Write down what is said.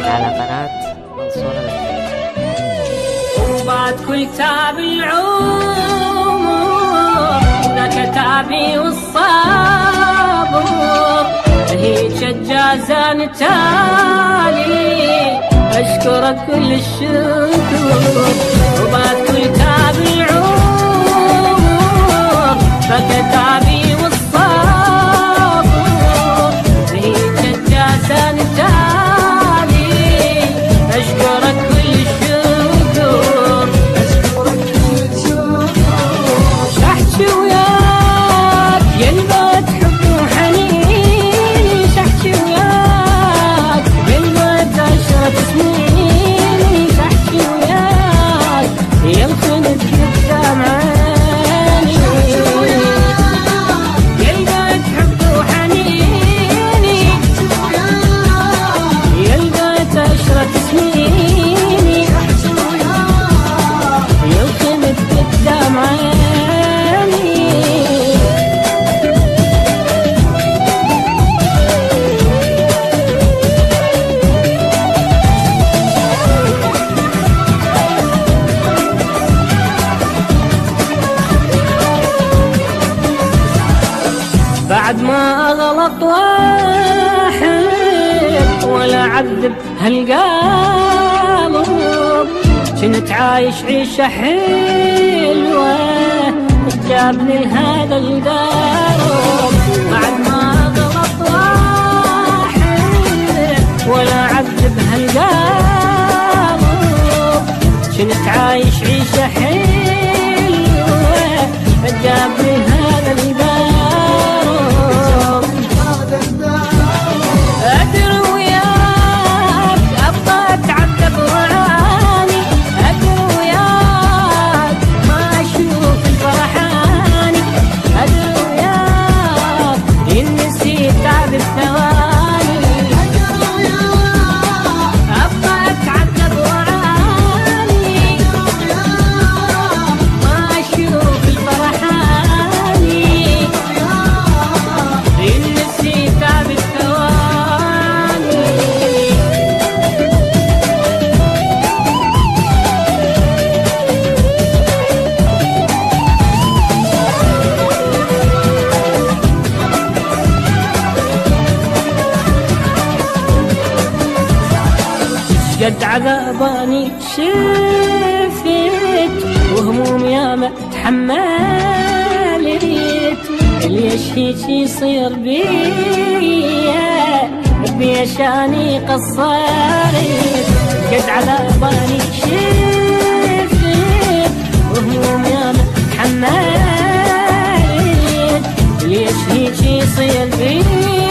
على قناة منصور الأمين. وبعد كل تاب العمر ذاك تعبي والصبر، هيك الجازان تالي أشكرك كل الشكر. وبعد كل تاب العمر ذاك تعبي والصبر، هيك الجازان تالي أشكرك كل الشكر. شحكي وياك يلبت حب وحنين، شحكي وياك يلبت 10 سنين، شحكي وياك يمكن قدام عيني، يلبت حب وحنيني، يلبت 10 سنين، يمكن قدام عيني. بعد ما أغلط واحد ولا عذب هالقلب، كنت عايش عيشة حلوة جابني لهذا الدرب. بعد ما أغلط واحد ولا عذب هالقلب، كنت عايش عيشة حلوة جابني لهذا الدرب. أدري وياك أبغى أتعذب وأعاني، أدري وياك ما أشوف الفرحاني، أدري وياك إن نسيت تعب الثواني، أدري وياك أبغى أتعذب وأعاني، ما أشوف الفرحاني، إن نسيت تعب الثواني. قد عذاباني شفت وهموم ياما تحملت، ليش هيك يصير بيا بيشاني قصرت. قد عذاباني شفت وهموم ياما تحملت، ليش هيك يصير بيا